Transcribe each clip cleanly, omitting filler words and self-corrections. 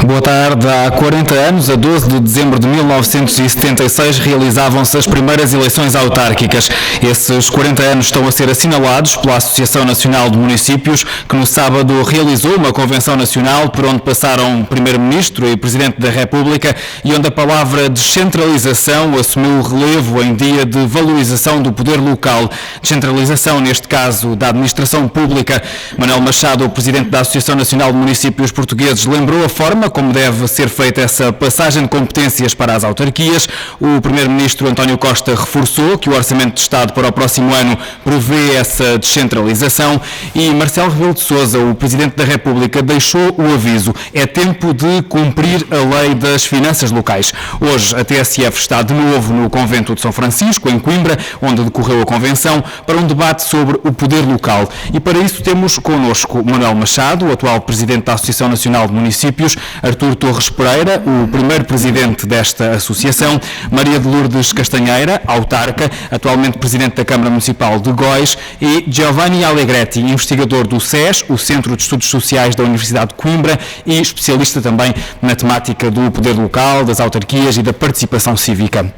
Boa tarde. Há 40 anos, a 12 de dezembro de 1976, realizavam-se as primeiras eleições autárquicas. Esses 40 anos estão a ser assinalados pela Associação Nacional de Municípios, que no sábado realizou uma convenção nacional por onde passaram Primeiro-Ministro e Presidente da República e onde a palavra descentralização assumiu o relevo em dia de valorização do poder local. Descentralização, neste caso, da administração pública. Manuel Machado, o Presidente da Associação Nacional de Municípios Portugueses, lembrou a forma como deve ser feita essa passagem de competências para as autarquias. O Primeiro-Ministro António Costa reforçou que o Orçamento de Estado para o próximo ano prevê essa descentralização e Marcelo Rebelo de Sousa, o Presidente da República, deixou o aviso: é tempo de cumprir a lei das finanças locais. Hoje a TSF está de novo no Convento de São Francisco, em Coimbra, onde decorreu a convenção, para um debate sobre o poder local. E para isso temos connosco Manuel Machado, o atual Presidente da Associação Nacional de Municípios, Artur Torres Pereira, o primeiro Presidente desta associação, Maria de Lourdes Castanheira, autarca, atualmente Presidente da Câmara Municipal de Góis, e Giovanni Allegretti, investigador do SES, o Centro de Estudos Sociais da Universidade de Coimbra, e especialista também na temática do poder local, das autarquias e da participação cívica.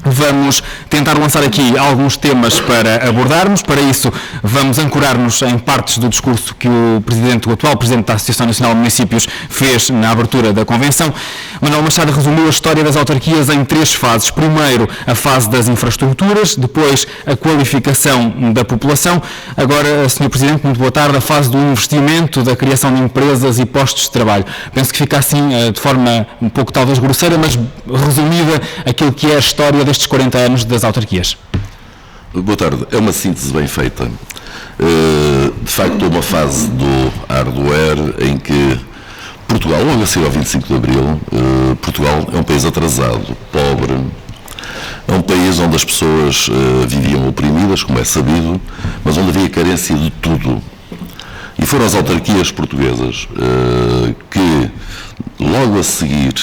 Vamos tentar lançar aqui alguns temas para abordarmos. Para isso, vamos ancorar-nos em partes do discurso que o atual Presidente da Associação Nacional de Municípios fez na abertura da Convenção. Manuel Machado resumiu a história das autarquias em 3 fases. Primeiro, a fase das infraestruturas, depois a qualificação da população. Agora, Sr. Presidente, muito boa tarde, a fase do investimento, da criação de empresas e postos de trabalho. Penso que fica assim, de forma um pouco talvez grosseira, mas resumida, aquilo que é a história destes 40 anos das autarquias. Boa tarde. É uma síntese bem feita. De facto, uma fase do hardware em que Portugal, logo a seguir ao 25 de Abril, Portugal é um país atrasado, pobre, é um país onde as pessoas viviam oprimidas, como é sabido, mas onde havia carência de tudo. E foram as autarquias portuguesas que, logo a seguir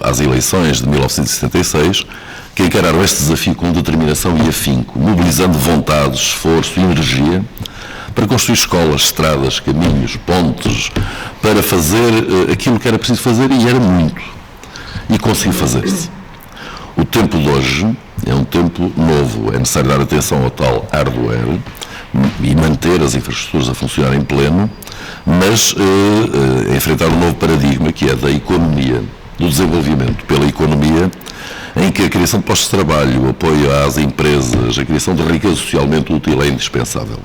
às eleições de 1976, que encararam este desafio com determinação e afinco, mobilizando vontade, esforço e energia para construir escolas, estradas, caminhos, pontes, para fazer aquilo que era preciso fazer, e era muito. E conseguiu fazer-se. O tempo de hoje é um tempo novo. É necessário dar atenção ao tal hardware e manter as infraestruturas a funcionar em pleno, mas enfrentar um novo paradigma, que é da economia, do desenvolvimento pela economia, em que a criação de postos de trabalho, o apoio às empresas, a criação de riqueza socialmente útil é indispensável.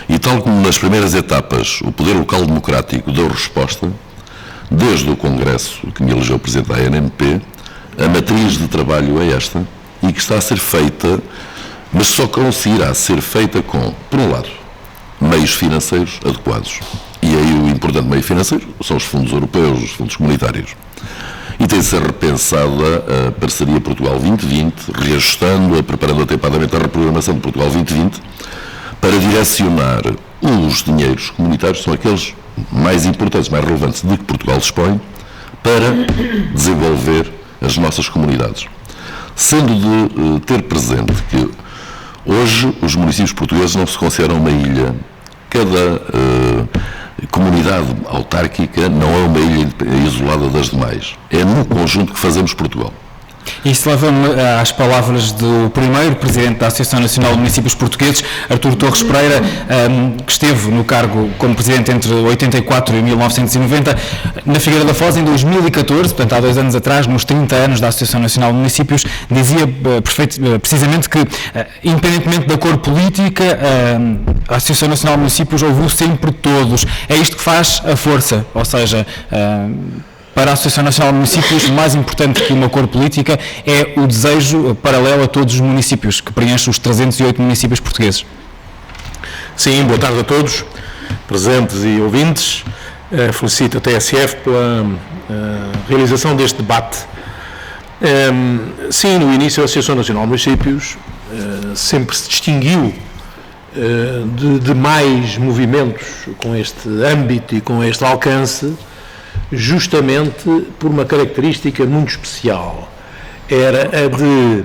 E tal como nas primeiras etapas o poder local democrático deu resposta, desde o Congresso que me elegeu Presidente da ANMP, a matriz de trabalho é esta, e que está a ser feita, mas só conseguirá ser feita com, por um lado, meios financeiros adequados. E aí o importante meio financeiro são os fundos europeus, os fundos comunitários. E tem de ser repensada a parceria Portugal 2020, reajustando, preparando atempadamente a reprogramação de Portugal 2020, para direcionar os dinheiros comunitários, são aqueles mais importantes, mais relevantes de que Portugal dispõe, para desenvolver as nossas comunidades. Sendo de ter presente que hoje os municípios portugueses não se consideram uma ilha. Cada comunidade autárquica não é uma ilha isolada das demais. É no conjunto que fazemos Portugal. Isso leva-me às palavras do primeiro Presidente da Associação Nacional de Municípios Portugueses, Artur Torres Pereira, que esteve no cargo como Presidente entre 84 e 1990, na Figueira da Foz, em 2014, portanto há 2 anos atrás, nos 30 anos da Associação Nacional de Municípios, dizia precisamente que, independentemente da cor política, a Associação Nacional de Municípios ouviu sempre todos. É isto que faz a força, ou seja, para a Associação Nacional de Municípios, mais importante que uma cor política é o desejo paralelo a todos os municípios, que preenche os 308 municípios portugueses. Sim, boa tarde a todos, presentes e ouvintes. Felicito a TSF pela realização deste debate. Sim, no início a Associação Nacional de Municípios sempre se distinguiu de demais movimentos com este âmbito e com este alcance, justamente por uma característica muito especial. Era a de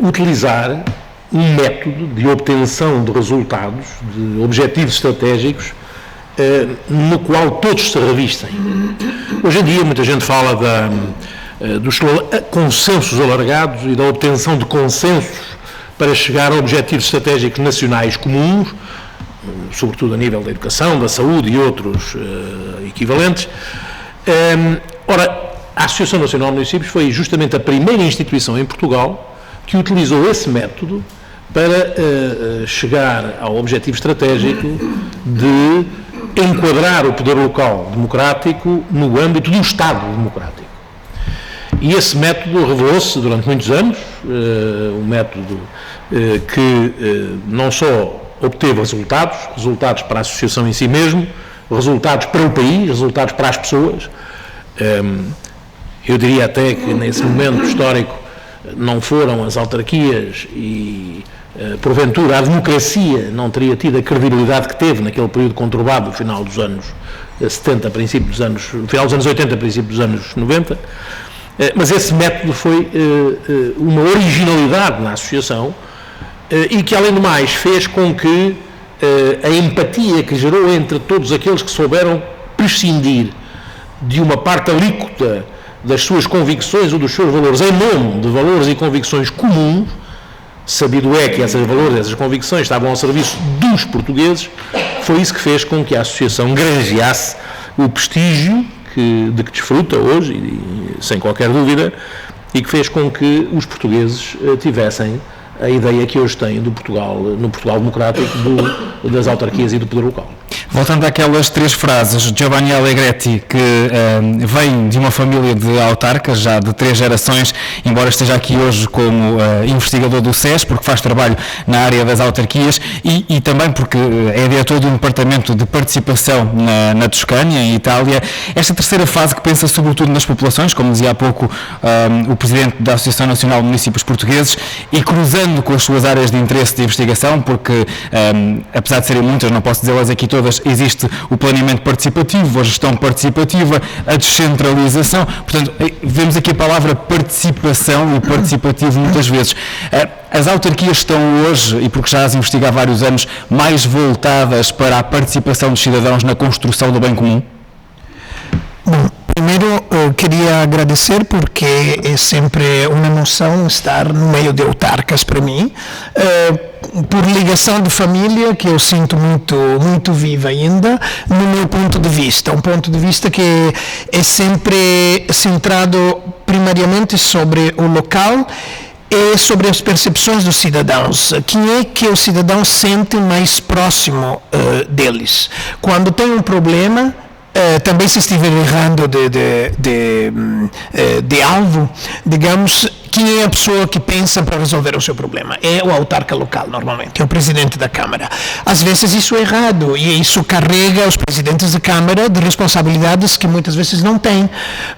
utilizar um método de obtenção de resultados, de objetivos estratégicos, no qual todos se revestem. Hoje em dia muita gente fala dos consensos alargados e da obtenção de consensos para chegar a objetivos estratégicos nacionais comuns, sobretudo a nível da educação, da saúde e outros equivalentes. Ora, a Associação Nacional de Municípios foi justamente a primeira instituição em Portugal que utilizou esse método para chegar ao objetivo estratégico de enquadrar o poder local democrático no âmbito do Estado democrático. E esse método revelou-se durante muitos anos, um método que não só obteve resultados para a associação em si mesmo, resultados para o país, resultados para as pessoas. Eu diria até que nesse momento histórico não foram as autarquias e, porventura, a democracia não teria tido a credibilidade que teve naquele período conturbado do final dos anos 70, final dos anos 80, princípio dos anos 90, mas esse método foi uma originalidade na associação e que, além do mais, fez com que a empatia que gerou entre todos aqueles que souberam prescindir de uma parte alíquota das suas convicções ou dos seus valores em nome de valores e convicções comuns, sabido é que esses valores, essas convicções estavam ao serviço dos portugueses, foi isso que fez com que a associação granjeasse o prestígio de que desfruta hoje, e, sem qualquer dúvida, e que fez com que os portugueses tivessem a ideia que hoje têm do Portugal, no Portugal democrático, das autarquias e do poder local. Voltando àquelas três frases, Giovanni Allegretti, que vem de uma família de autarcas, já de 3 gerações, embora esteja aqui hoje como investigador do SES, porque faz trabalho na área das autarquias e também porque é diretor de um departamento de participação na Toscânia, em Itália. Esta terceira fase, que pensa sobretudo nas populações, como dizia há pouco o Presidente da Associação Nacional de Municípios Portugueses, e cruzando com as suas áreas de interesse de investigação, porque apesar de serem muitas, não posso dizê-las aqui todas, existe o planeamento participativo, a gestão participativa, a descentralização. Portanto, vemos aqui a palavra participação e participativo muitas vezes. As autarquias estão hoje, e porque já as investigo há vários anos, mais voltadas para a participação dos cidadãos na construção do bem comum? Bom, primeiro queria agradecer, porque é sempre uma emoção estar no meio de autarcas para mim, por ligação de família que eu sinto muito viva ainda, no meu ponto de vista, um ponto de vista que é sempre centrado primariamente sobre o local e sobre as percepções dos cidadãos. Quem é que o cidadão sente mais próximo deles? Quando tem um problema, também se estiver errando de alvo, digamos, quem é a pessoa que pensa para resolver o seu problema? É o autarca local, normalmente, é o presidente da Câmara. Às vezes isso é errado, e isso carrega os presidentes da Câmara de responsabilidades que muitas vezes não têm,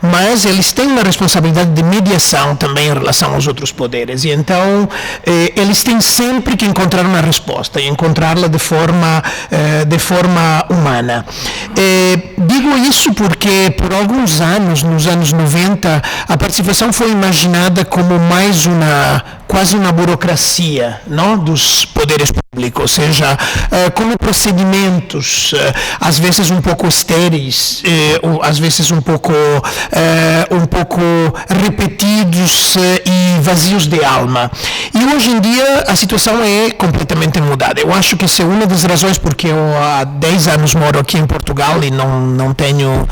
mas eles têm uma responsabilidade de mediação também em relação aos outros poderes, e então eles têm sempre que encontrar uma resposta, e encontrá-la de forma humana. Digo isso porque por alguns anos, nos anos 90, a participação foi imaginada como quase uma burocracia, não, dos poderes públicos, ou seja, como procedimentos, às vezes um pouco estéreis, ou às vezes um pouco repetidos e vazios de alma. E hoje em dia a situação é completamente mudada. Eu acho que essa é uma das razões porque eu há 10 anos moro aqui em Portugal e não tenho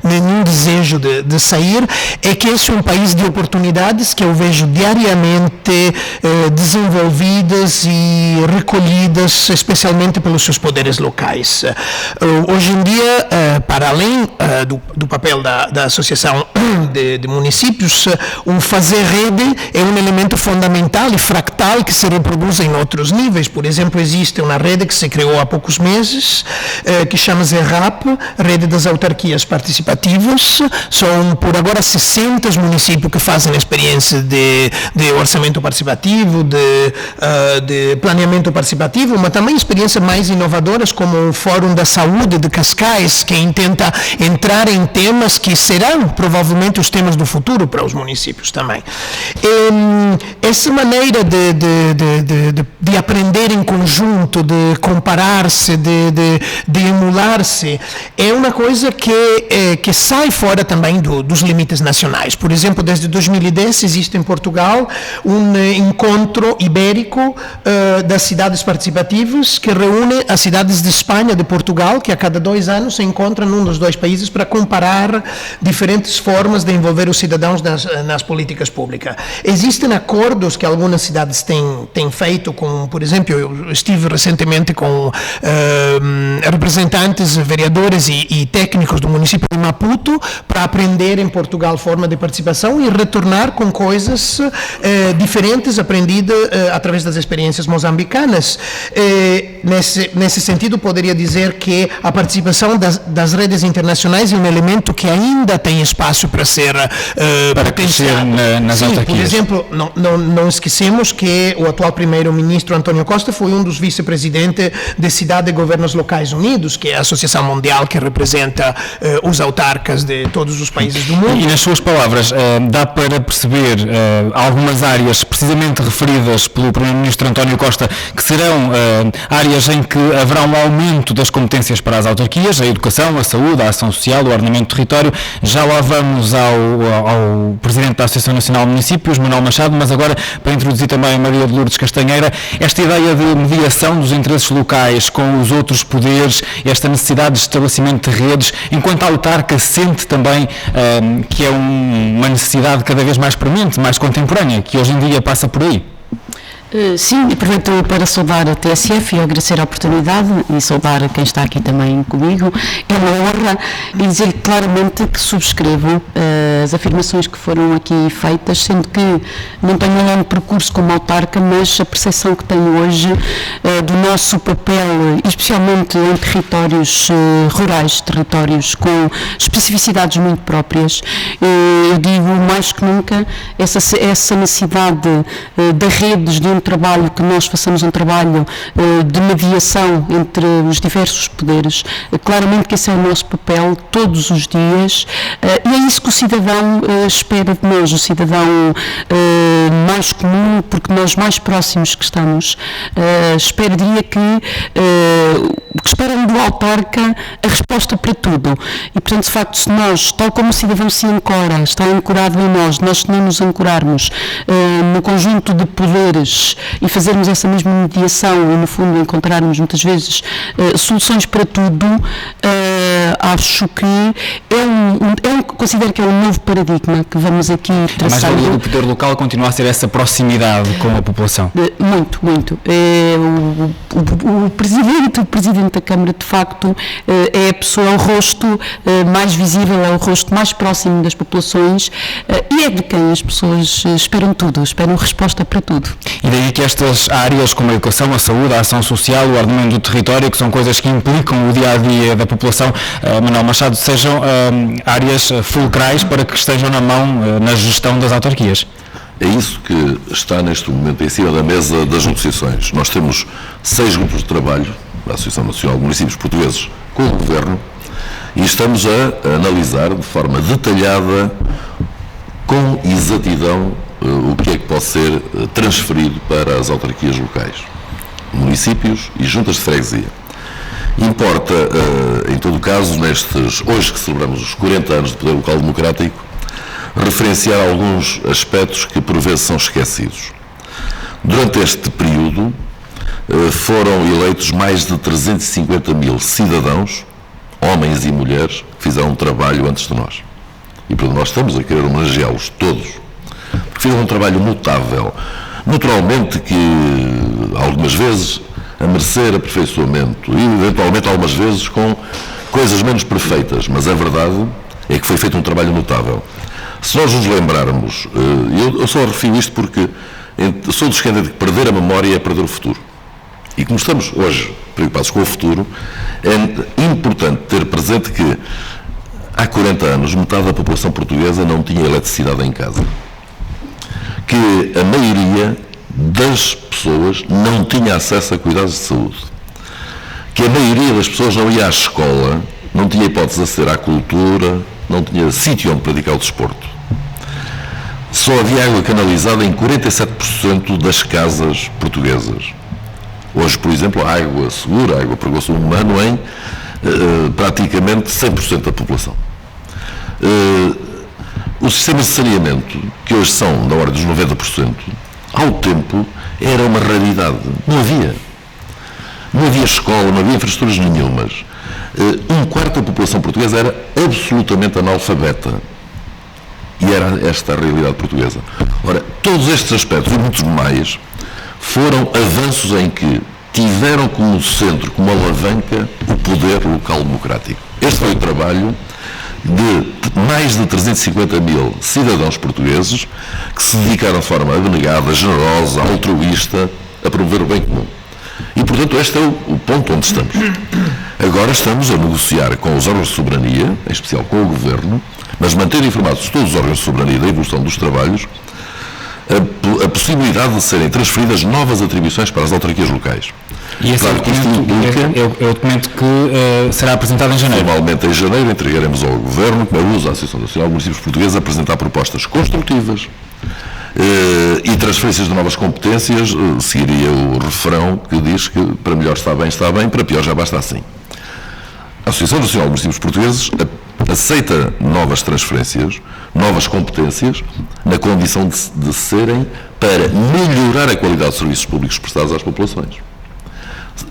nenhum desejo de sair, é que esse é um país de oportunidades que eu vejo diariamente desenvolvidas e recolhidas, especialmente pelos seus poderes locais. Hoje em dia, para além do papel da Associação de Municípios, o fazer rede é um elemento fundamental e fractal que se reproduz em outros níveis. Por exemplo, existe uma rede que se criou há poucos meses, que chama-se RAP, Rede das Autarquias Participativas. São, por agora, 60 municípios que fazem experiência de orçamento participativo, de planeamento participativo, mas também experiências mais inovadoras, como o Fórum da Saúde de Cascais, que intenta entrar em temas que serão provavelmente os temas do futuro para os municípios também. Essa maneira de aprender em conjunto, de comparar comparar-se, de emular-se, é uma coisa que sai fora também dos limites nacionais. Por exemplo, desde 2010 existe em Portugal um encontro ibérico das cidades participativas que reúne as cidades de Espanha e de Portugal, que a cada 2 anos se encontram num dos dois países para comparar diferentes formas de envolver os cidadãos nas políticas públicas. Existem acordos que algumas cidades têm feito com, por exemplo, eu estive recentemente com representantes, vereadores e técnicos do município de Maputo para aprender em Portugal forma de participação e retornar com coisas diferentes aprendidas através das experiências moçambicanas. Nesse sentido, poderia dizer que a participação das redes internacionais é um elemento que ainda tem espaço para ser potenciado. Nas autarquias. Por exemplo, não esquecemos que o atual primeiro-ministro António Costa foi um dos vice-presidentes da Cidade de Governos Locais Unidos, que é a associação mundial que representa os autarcas de todos os países do mundo. E nas suas palavras, dá para perceber algumas áreas precisamente referidas pelo primeiro-ministro António Costa que serão áreas em que haverá um aumento das competências para as autarquias, a educação, a saúde, a ação social, o ordenamento do território. Já lá vamos ao Presidente da Associação Nacional de Municípios, Manuel Machado, mas agora para introduzir também a Maria de Lourdes Castanheira, esta ideia de mediação dos interesses locais com os outros poderes, esta necessidade de estabelecimento de redes, enquanto a autarca sente também que é uma necessidade cada vez mais premente, mais contemporânea, que hoje em dia passa por aí. Sim, aproveito para saudar a TSF e agradecer a oportunidade e saudar quem está aqui também comigo. É uma honra e dizer claramente que subscrevo as afirmações que foram aqui feitas, sendo que não tenho um longo percurso como autarca, mas a percepção que tenho hoje do nosso papel, especialmente em territórios rurais, territórios com especificidades muito próprias, eu digo mais que nunca essa necessidade de redes, de um trabalho, que nós façamos um trabalho de mediação entre os diversos poderes. Claramente que esse é o nosso papel todos os dias e é isso que o cidadão espera de nós, o cidadão mais comum, porque nós mais próximos que estamos, diria que esperam do autarca a resposta para tudo. E, portanto, de facto, se nós, tal como o cidadão se ancora, está ancorado em nós se não nos ancorarmos no conjunto de poderes e fazermos essa mesma mediação e, no fundo, encontrarmos muitas vezes soluções para tudo, acho que considero que é um novo paradigma que vamos aqui traçar. Mas o poder local continua a ser essa proximidade com a população? Muito, muito. O Presidente da Câmara, de facto, é a pessoa, é o rosto mais visível, é o rosto mais próximo das populações e é de quem as pessoas esperam tudo, esperam resposta para tudo. E daí que estas áreas como a educação, a saúde, a ação social, o ordenamento do território, que são coisas que implicam o dia-a-dia da população, Manuel Machado, sejam áreas fulcrais para que estejam na mão na gestão das autarquias. É isso que está neste momento em cima da mesa das negociações. Nós temos 6 grupos de trabalho da Associação Nacional de Municípios Portugueses com o Governo e estamos a analisar de forma detalhada, com exatidão, o que é que pode ser transferido para as autarquias locais, municípios e juntas de freguesia. Importa, em todo o caso, hoje que celebramos os 40 anos de poder local democrático, referenciar alguns aspectos que por vezes são esquecidos. Durante este período foram eleitos mais de 350 mil cidadãos, homens e mulheres, que fizeram um trabalho antes de nós. E por nós estamos a querer homenageá-los todos, porque fizeram um trabalho notável. Naturalmente que algumas vezes a merecer aperfeiçoamento e eventualmente algumas vezes com coisas menos perfeitas, mas a verdade é que foi feito um trabalho notável. Se nós nos lembrarmos, eu só refiro isto porque sou dos que entendem que perder a memória é perder o futuro. E como estamos hoje preocupados com o futuro, é importante ter presente que há 40 anos metade da população portuguesa não tinha eletricidade em casa. Que a maioria das pessoas não tinha acesso a cuidados de saúde. Que a maioria das pessoas não ia à escola, não tinha hipótese de aceder à cultura, não tinha sítio onde praticar o desporto. Só havia água canalizada em 47% das casas portuguesas. Hoje, por exemplo, a água segura, a água para o consumo humano em praticamente 100% da população. Os sistemas de saneamento, que hoje são da ordem dos 90%, ao tempo era uma raridade. Não havia escola, não havia infraestruturas nenhumas. Um quarto da população portuguesa era absolutamente analfabeta. E era esta a realidade portuguesa. Ora, todos estes aspectos e muitos mais foram avanços em que tiveram como centro, como alavanca, o poder local democrático. Este foi o trabalho de mais de 350 mil cidadãos portugueses que se dedicaram de forma abnegada, generosa, altruísta, a promover o bem comum. E, portanto, este é o ponto onde estamos. Agora estamos a negociar com os órgãos de soberania, em especial com o Governo, mas manter informados todos os órgãos de soberania da evolução dos trabalhos, a possibilidade de serem transferidas novas atribuições para as autarquias locais. E esse claro, é o documento que será apresentado em janeiro. Formalmente, em janeiro, entregaremos ao Governo, como é uso, a Associação Nacional de Municípios Portugueses, a apresentar propostas construtivas e transferências de novas competências. Seguiria o refrão que diz que para melhor está bem, para pior já basta assim. A Associação Nacional de Municípios Portugueses aceita novas transferências, novas competências, na condição de serem para melhorar a qualidade dos serviços públicos prestados às populações.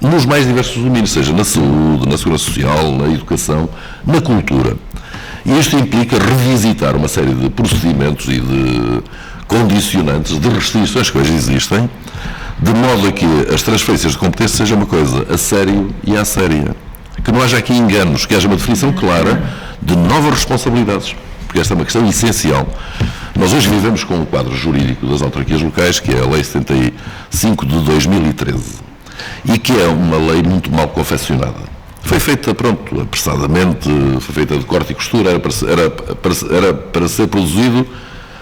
Nos mais diversos domínios, seja na saúde, na segurança social, na educação, na cultura. E isto implica revisitar uma série de procedimentos e de condicionantes, de restrições que hoje existem, de modo a que as transferências de competência sejam uma coisa a sério e à séria. Que não haja aqui enganos, que haja uma definição clara de novas responsabilidades, porque esta é uma questão essencial. Nós hoje vivemos com um quadro jurídico das autarquias locais, que é a Lei 75 de 2013, e que é uma lei muito mal confeccionada. Foi feita, apressadamente, foi feita de corte e costura, era para ser produzido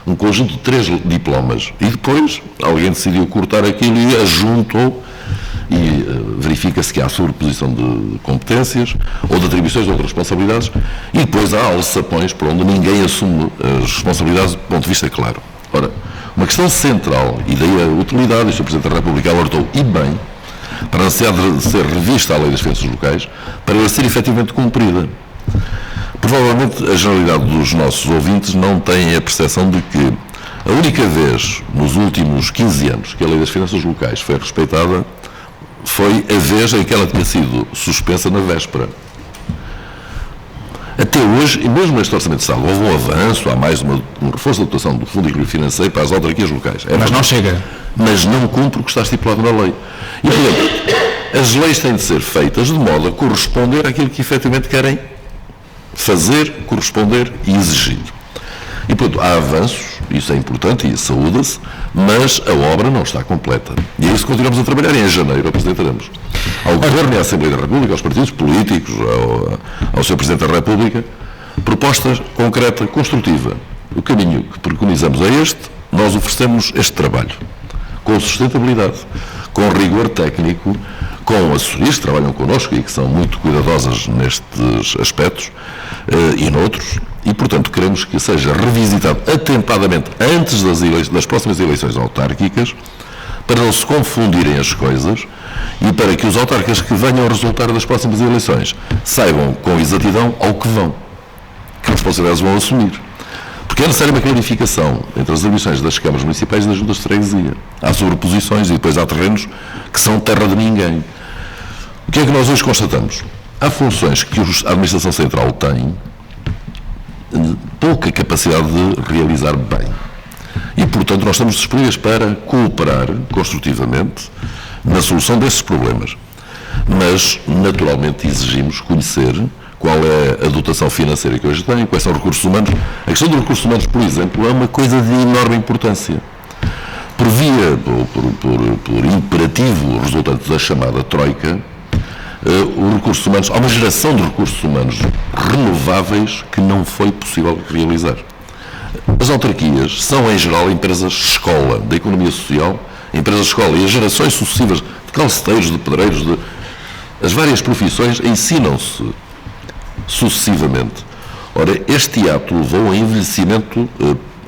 um conjunto de 3 diplomas, e depois alguém decidiu cortar aquilo e ajuntou, e verifica-se que há sobreposição de competências ou de atribuições de outras responsabilidades, e depois há alçapões por onde ninguém assume as responsabilidades do ponto de vista claro. Ora, uma questão central, e daí a utilidade, e o Sr. Presidente da República alertou, e bem, para a necessidade de ser revista a Lei das Finanças Locais, para ela ser efetivamente cumprida. Provavelmente a generalidade dos nossos ouvintes não tem a percepção de que a única vez nos últimos 15 anos que a Lei das Finanças Locais foi respeitada foi a vez em que ela tinha sido suspensa na véspera. Até hoje, e mesmo neste Orçamento de Estado, houve um avanço, há mais um reforço da dotação do Fundo de Equilíbrio Financeiro para as autarquias locais. Mas não chega. Mas não cumpre o que está estipulado na lei. E, portanto, as leis têm de ser feitas de modo a corresponder àquilo que efetivamente querem fazer, corresponder e exigir. E, portanto, há avanços, isso é importante e saúda-se, mas a obra não está completa. E é isso que continuamos a trabalhar, e em janeiro apresentaremos ao Governo e à Assembleia da República, aos partidos políticos, ao Sr. Presidente da República, proposta concreta, construtiva. O caminho que preconizamos é este, nós oferecemos este trabalho, com sustentabilidade, com rigor técnico, com assessorias que trabalham connosco e que são muito cuidadosas nestes aspectos e noutros, e, portanto, queremos que seja revisitado atempadamente antes das próximas eleições autárquicas, para não se confundirem as coisas e para que os autarcas que venham a resultar das próximas eleições saibam com exatidão ao que vão, que responsabilidades vão assumir. Porque é necessária uma clarificação entre as atribuições das câmaras municipais e das juntas de freguesia. Há sobreposições e depois há terrenos que são terra de ninguém. O que é que nós hoje constatamos? Há funções que a Administração Central tem pouca capacidade de realizar bem. E, portanto, nós estamos disponíveis para cooperar construtivamente na solução desses problemas. Mas, naturalmente, exigimos conhecer qual é a dotação financeira que hoje tem, quais são os recursos humanos. A questão dos recursos humanos, por exemplo, é uma coisa de enorme importância. Por via, por imperativo resultante da chamada Troika, os recursos humanos, há uma geração de recursos humanos renováveis que não foi possível realizar. As autarquias são, em geral, empresas-escola da economia social, empresas-escola, e as gerações sucessivas de calceteiros, de pedreiros, as várias profissões ensinam-se sucessivamente. Ora, este ato levou a envelhecimento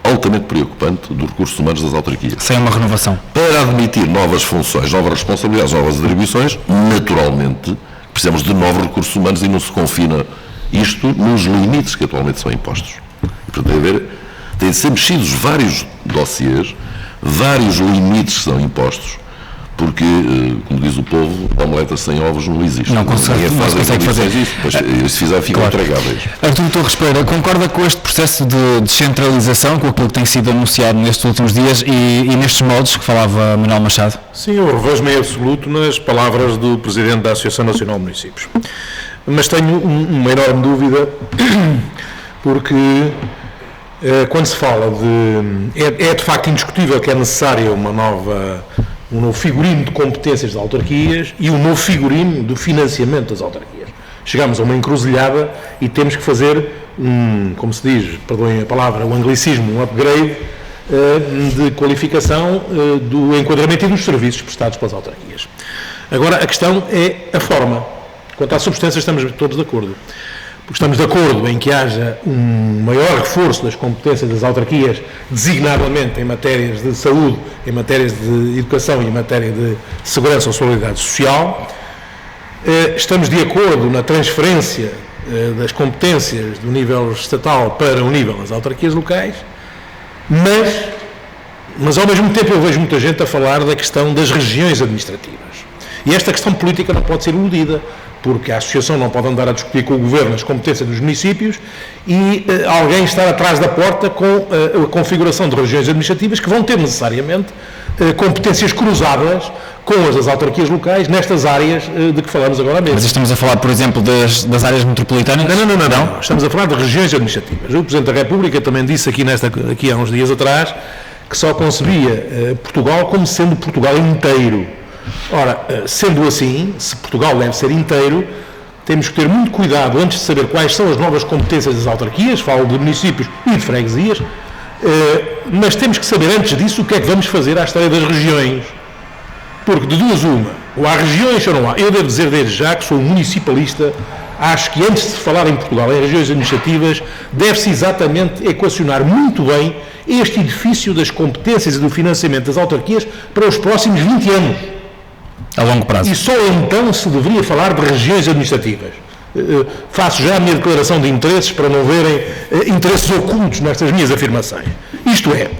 altamente preocupante dos recursos humanos das autarquias. Sem uma renovação. Para admitir novas funções, novas responsabilidades, novas atribuições, naturalmente precisamos de novos recursos humanos e não se confina isto nos limites que atualmente são impostos. E, portanto, têm de ser mexidos vários dossiês, vários limites que são impostos, porque, como diz o povo, omeletas sem ovos não existe. Não consegue fazer isso, mas se fizer ficam intragáveis. Artur Torres Pereira, concorda com este processo de descentralização, com aquilo que tem sido anunciado nestes últimos dias e nestes modos que falava Manuel Machado? Sim, eu revejo-me em absoluto nas palavras do Presidente da Associação Nacional de Municípios. Mas tenho uma enorme dúvida, porque quando se fala de... É de facto indiscutível que é necessária um novo figurino de competências das autarquias e um novo figurino do financiamento das autarquias. Chegamos a uma encruzilhada e temos que fazer como se diz, perdoem a palavra, o anglicismo, um upgrade de qualificação do enquadramento e dos serviços prestados pelas autarquias. Agora, a questão é a forma. Quanto à substância, estamos todos de acordo. Porque estamos de acordo em que haja um maior reforço das competências das autarquias, designadamente em matérias de saúde, em matérias de educação e em matéria de segurança ou solidariedade social. Estamos de acordo na transferência das competências do nível estatal para o nível das autarquias locais, mas ao mesmo tempo eu vejo muita gente a falar da questão das regiões administrativas. E esta questão política não pode ser iludida, porque a Associação não pode andar a discutir com o Governo as competências dos municípios e alguém estar atrás da porta com a configuração de regiões administrativas que vão ter necessariamente competências cruzadas com as das autarquias locais nestas áreas de que falamos agora mesmo. Mas estamos a falar, por exemplo, das áreas metropolitanas? Não. Estamos a falar de regiões administrativas. O Presidente da República também disse aqui há uns dias atrás que só concebia Portugal como sendo Portugal inteiro. Ora, sendo assim, se Portugal deve ser inteiro, temos que ter muito cuidado antes de saber quais são as novas competências das autarquias, falo de municípios e de freguesias, mas temos que saber antes disso o que é que vamos fazer à história das regiões. Porque de duas uma, ou há regiões ou não há. Eu devo dizer desde já que sou municipalista, acho que antes de se falar em Portugal, em regiões administrativas, deve-se exatamente equacionar muito bem este edifício das competências e do financiamento das autarquias para os próximos 20 anos. A longo prazo. E só então se deveria falar de regiões administrativas. Faço já a minha declaração de interesses para não verem interesses ocultos nestas minhas afirmações. Isto é,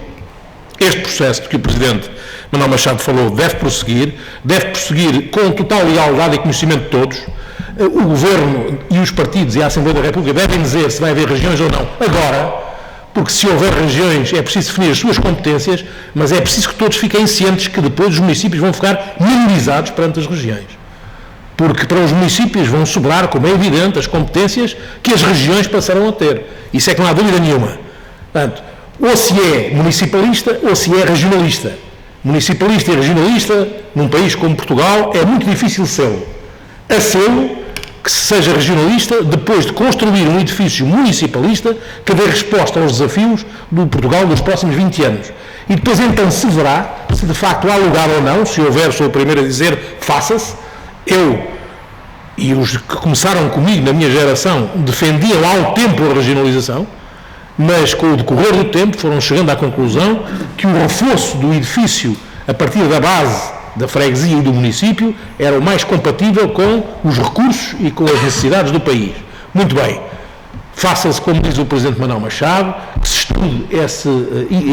este processo de que o Presidente Manuel Machado falou deve prosseguir com total lealdade e conhecimento de todos. O Governo e os partidos e a Assembleia da República devem dizer se vai haver regiões ou não agora, porque se houver regiões é preciso definir as suas competências, mas é preciso que todos fiquem cientes que depois os municípios vão ficar minorizados perante as regiões. Porque para os municípios vão sobrar, como é evidente, as competências que as regiões passarão a ter. Isso é que não há dúvida nenhuma. Portanto, ou se é municipalista ou se é regionalista. Municipalista e regionalista, num país como Portugal, é muito difícil sê-lo. A sê-lo, que se seja regionalista, depois de construir um edifício municipalista que dê resposta aos desafios do Portugal dos próximos 20 anos. E depois então se verá se de facto há lugar ou não, se houver, sou o primeiro a dizer, faça-se. Eu e os que começaram comigo na minha geração defendiam há um tempo a regionalização, mas com o decorrer do tempo foram chegando à conclusão que o reforço do edifício a partir da base da freguesia e do município era o mais compatível com os recursos e com as necessidades do país. Muito bem, faça-se, como diz o Presidente Manuel Machado, que se estude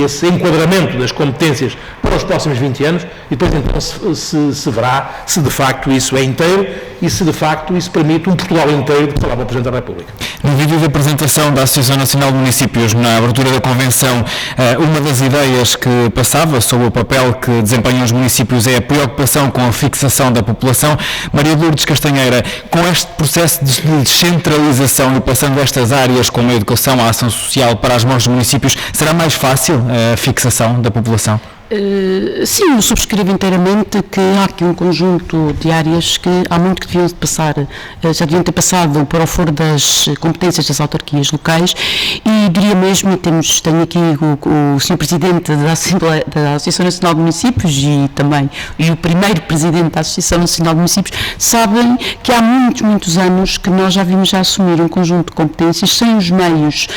esse enquadramento das competências para os próximos 20 anos e depois então se verá se de facto isso é inteiro e se de facto isso permite um Portugal inteiro de que falava o Presidente da República. No vídeo da apresentação da Associação Nacional de Municípios, na abertura da convenção, uma das ideias que passava sobre o papel que desempenham os municípios é a preocupação com a fixação da população. Maria de Lourdes Castanheira, com este processo de descentralização e passando estas áreas como a educação, a ação social para as mãos dos municípios, será mais fácil a fixação da população? Sim, eu subscrevo inteiramente que há aqui um conjunto de áreas que há muito que deviam passar, já deviam ter passado para o foro das competências das autarquias locais, e diria mesmo, tenho aqui o Sr. Presidente da Associação Nacional de Municípios e o primeiro Presidente da Associação Nacional de Municípios, sabem que há muitos anos que nós já vimos a assumir um conjunto de competências sem os meios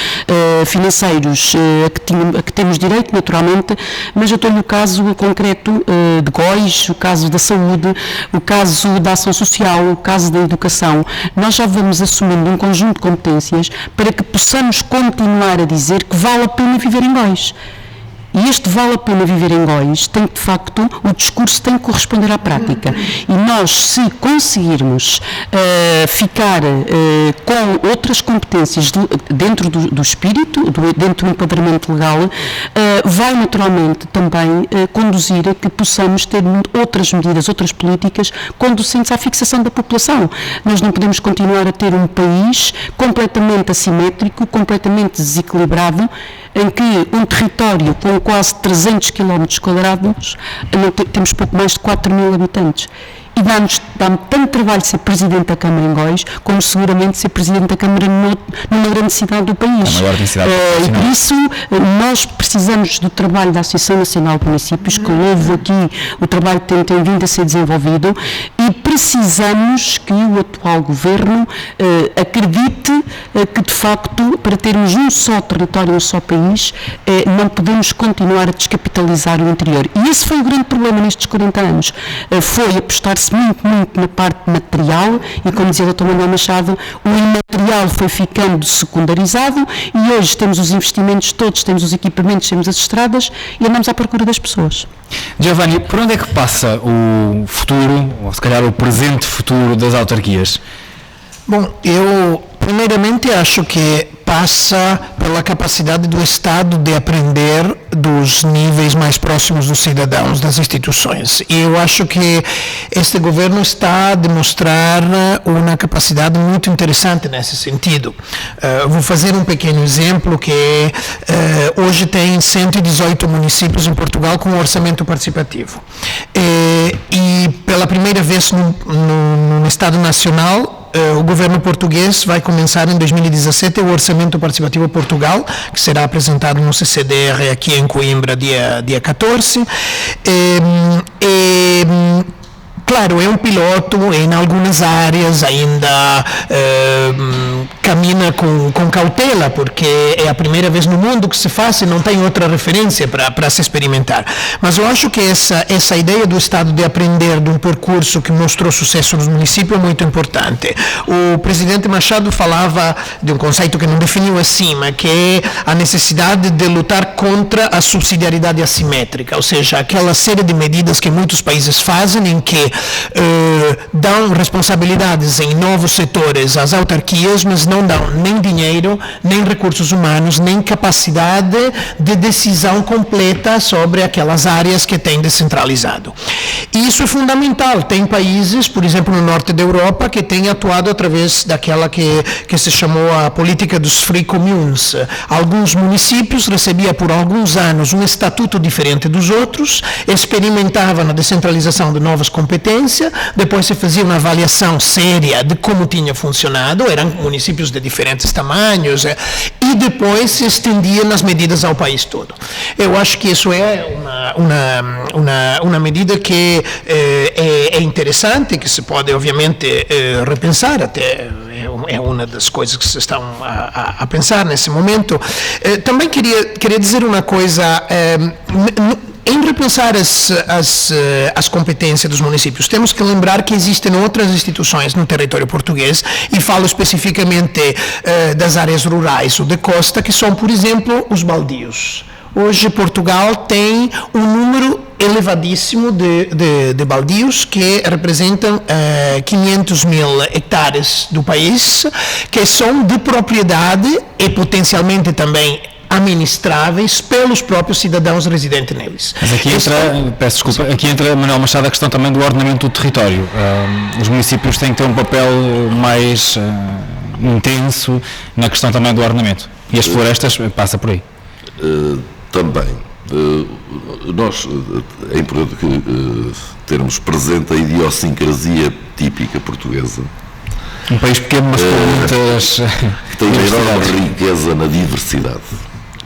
financeiros a que temos direito, naturalmente, mas eu tenho o caso concreto de Góis, o caso da saúde, o caso da ação social, o caso da educação. Nós já vamos assumindo um conjunto de competências para que possamos continuar a dizer que vale a pena viver em Góis. E este vale a pena viver em Góis tem que, de facto, o discurso tem que corresponder à prática. E nós, se conseguirmos ficar com outras competências dentro do espírito, dentro do enquadramento legal, vai naturalmente também conduzir a que possamos ter outras medidas, outras políticas conducentes à fixação da população. Nós não podemos continuar a ter um país completamente assimétrico, completamente desequilibrado, em que um território com quase 300 km quadrados, temos pouco mais de 4.000 habitantes. E dá-me tanto trabalho ser Presidente da Câmara em Góis, como seguramente ser Presidente da Câmara numa grande cidade do país. E por isso, nós precisamos do trabalho da Associação Nacional de Municípios, que louvo aqui o trabalho que tem vindo a ser desenvolvido, e precisamos que o atual Governo acredite que, de facto, para termos um só território, um só país, não podemos continuar a descapitalizar o interior. E esse foi o grande problema nestes 40 anos. Foi apostar-se muito na parte material, e como dizia o Dr. Manuel Machado, o imaterial foi ficando secundarizado, e hoje temos os investimentos todos, temos os equipamentos, temos as estradas, e andamos à procura das pessoas. Giovanni, por onde é que passa o futuro, ou se calhar o presente futuro das autarquias? Bom, eu primeiramente acho que passa pela capacidade do Estado de aprender dos níveis mais próximos dos cidadãos, das instituições. E eu acho que este governo está a demonstrar uma capacidade muito interessante nesse sentido. Vou fazer um pequeno exemplo, que hoje tem 118 municípios em Portugal com orçamento participativo. E pela primeira vez no Estado Nacional, o governo português vai começar em 2017 o Orçamento Participativo Portugal, que será apresentado no CCDR aqui em Coimbra, dia 14. Claro, é um piloto, em algumas áreas ainda caminha com cautela, porque é a primeira vez no mundo que se faz e não tem outra referência para se experimentar. Mas eu acho que essa ideia do Estado de aprender de um percurso que mostrou sucesso nos municípios é muito importante. O presidente Machado falava de um conceito que não definiu acima, que é a necessidade de lutar contra a subsidiariedade assimétrica, ou seja, aquela série de medidas que muitos países fazem em que dão responsabilidades em novos setores às autarquias, mas não dão nem dinheiro, nem recursos humanos, nem capacidade de decisão completa sobre aquelas áreas que têm descentralizado. E isso é fundamental. Tem países, por exemplo, no norte da Europa, que têm atuado através daquela que se chamou a política dos free communes. Alguns municípios recebiam por alguns anos um estatuto diferente dos outros, experimentavam a descentralização de novas competências, depois se fazia uma avaliação séria de como tinha funcionado, eram municípios de diferentes tamanhos, e depois se estendia nas medidas ao país todo. Eu acho que isso é uma medida que é interessante, que se pode, obviamente, repensar, até é uma das coisas que se estão a pensar nesse momento. Também queria dizer uma coisa. Em repensar as competências dos municípios, temos que lembrar que existem outras instituições no território português, e falo especificamente das áreas rurais ou de costa, que são, por exemplo, os baldios. Hoje, Portugal tem um número elevadíssimo de baldios, que representam 500 mil hectares do país, que são de propriedade e potencialmente também administráveis pelos próprios cidadãos residentes neles. Mas aqui aqui entra, Manuel Machado, a questão também do ordenamento do território. Os municípios têm que ter um papel mais intenso na questão também do ordenamento. E as florestas passa por aí. Também. Nós, é importante termos presente a idiosincrasia típica portuguesa. Um país pequeno, mas com muitas... Que tem uma enorme riqueza na diversidade.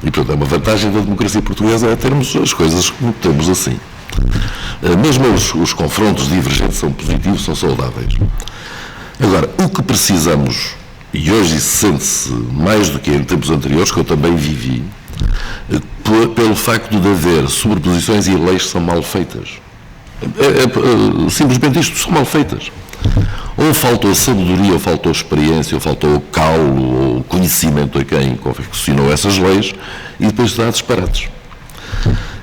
E, portanto, é uma vantagem da democracia portuguesa é termos as coisas como temos assim. Mesmo os confrontos divergentes são positivos, são saudáveis. Agora, o que precisamos, e hoje isso sente-se mais do que em tempos anteriores, que eu também vivi, pelo facto de haver sobreposições e leis que são mal feitas. Simplesmente isto, são mal feitas. Ou faltou sabedoria, ou faltou experiência, ou faltou caulo, ou conhecimento a quem confeccionou essas leis, e depois dá disparates.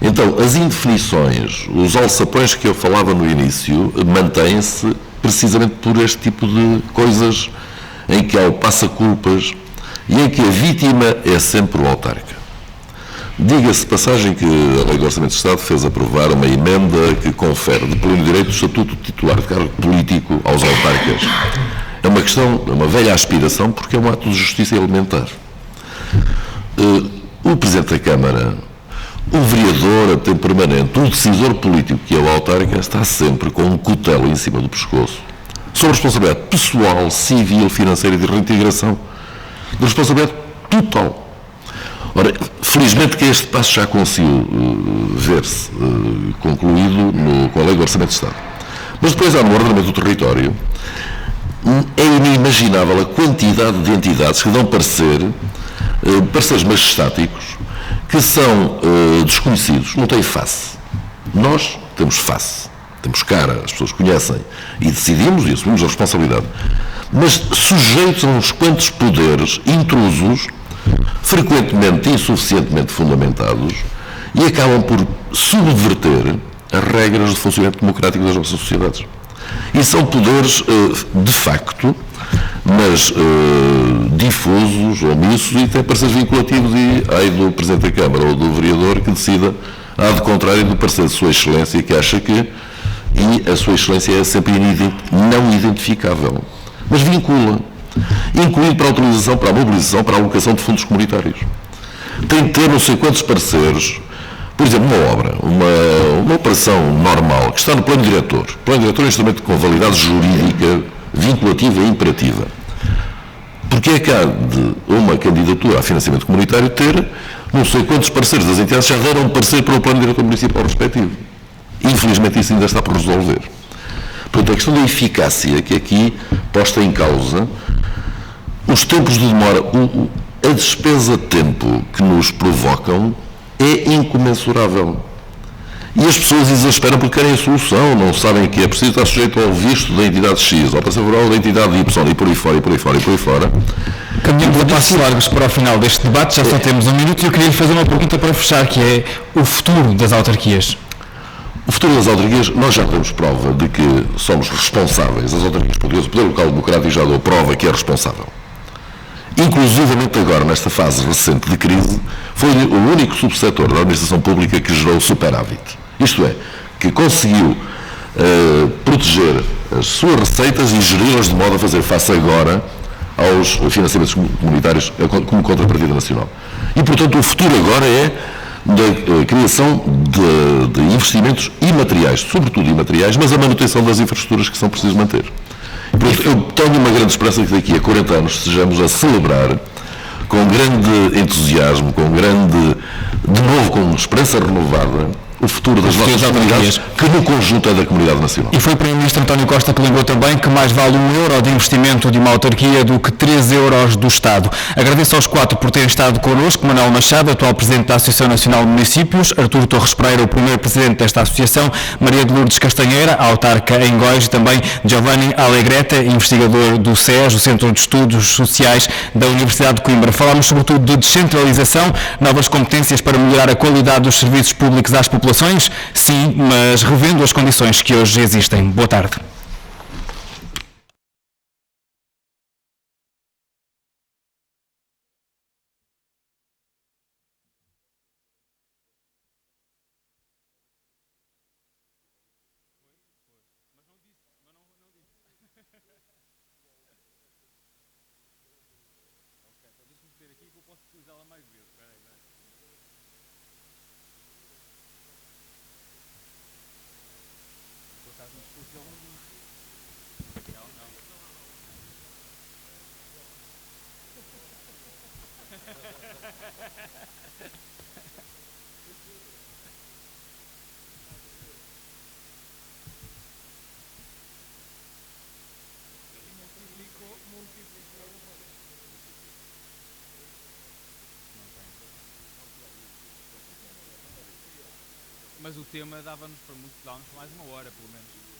Então, as indefinições, os alçapões que eu falava no início, mantêm-se precisamente por este tipo de coisas em que há o passa-culpas e em que a vítima é sempre o autarca. Diga-se de passagem que a Lei do Orçamento de Estado fez aprovar uma emenda que confere de pleno direito o estatuto de titular de cargo político aos autarcas. É uma questão, é uma velha aspiração, porque é um ato de justiça elementar. O Presidente da Câmara, o vereador a tempo permanente, o decisor político que é o autarca, está sempre com um cutelo em cima do pescoço, sob responsabilidade pessoal, civil, financeira e de reintegração, de responsabilidade total. Ora, felizmente que este passo já conseguiu ver-se concluído com a Lei do Orçamento de Estado. Mas depois há no ordenamento do território, é inimaginável a quantidade de entidades que dão pareceres majestáticos, que são desconhecidos, não têm face. Nós temos face, temos cara, as pessoas conhecem e decidimos e assumimos a responsabilidade. Mas sujeitos a uns quantos poderes intrusos, frequentemente insuficientemente fundamentados, e acabam por subverter as regras de funcionamento democrático das nossas sociedades. E são poderes, de facto, mas difusos, omissos, e têm pareceres vinculativos, e ai do Presidente da Câmara ou do vereador que decida, de contrário do parecer de Sua Excelência, que acha que, e a Sua Excelência é sempre não identificável, mas vincula, incluindo para a utilização, para a mobilização, para a alocação de fundos comunitários. Tem de ter não sei quantos pareceres, por exemplo, uma obra, uma operação normal, que está no plano diretor. O plano diretor é um instrumento com validade jurídica, vinculativa e imperativa. Porque é que há de uma candidatura a financiamento comunitário ter não sei quantos parceiros das entidades já deram um parecer para o plano diretor municipal respectivo. Infelizmente isso ainda está por resolver. Portanto, a questão da eficácia que aqui posta em causa, os tempos de demora, a despesa de tempo que nos provocam é incomensurável. E as pessoas exasperam porque querem a solução, não sabem que é preciso estar sujeito ao visto da entidade X, ao passivo rural da entidade Y, e por aí fora, e por aí fora, e por aí fora. Caminhando a passos largos para o final deste debate, já só temos um minuto, e eu queria lhe fazer uma pergunta para fechar, que é o futuro das autarquias. O futuro das autarquias, nós já temos prova de que somos responsáveis, as autarquias portuguesas, o Poder Local Democrático já deu prova que é responsável. Inclusivamente agora, nesta fase recente de crise, foi o único subsetor da administração pública que gerou superávit. Isto é, que conseguiu proteger as suas receitas e geri-las de modo a fazer face agora aos financiamentos comunitários como contrapartida nacional. E, portanto, o futuro agora é da criação de investimentos imateriais, sobretudo imateriais, mas a manutenção das infraestruturas que são precisas manter. Eu tenho uma grande esperança que daqui a 40 anos estejamos a celebrar com grande entusiasmo, de novo com esperança renovada, o futuro das nossas comunidades, que no conjunto é da comunidade nacional. E foi o Primeiro-Ministro António Costa que lembrou também que mais vale €1 de investimento de uma autarquia do que 3 euros do Estado. Agradeço aos 4 por terem estado connosco: Manuel Machado, atual Presidente da Associação Nacional de Municípios; Artur Torres Pereira, o primeiro Presidente desta Associação; Maria de Lourdes Castanheira, autarca em Góis; e também Giovanni Alegrete, investigador do SES, o Centro de Estudos Sociais da Universidade de Coimbra. Falámos sobretudo de descentralização, novas competências para melhorar a qualidade dos serviços públicos às populações. Sim, mas revendo as condições que hoje existem. Boa tarde. mas o tema dava-nos para mais uma hora, pelo menos.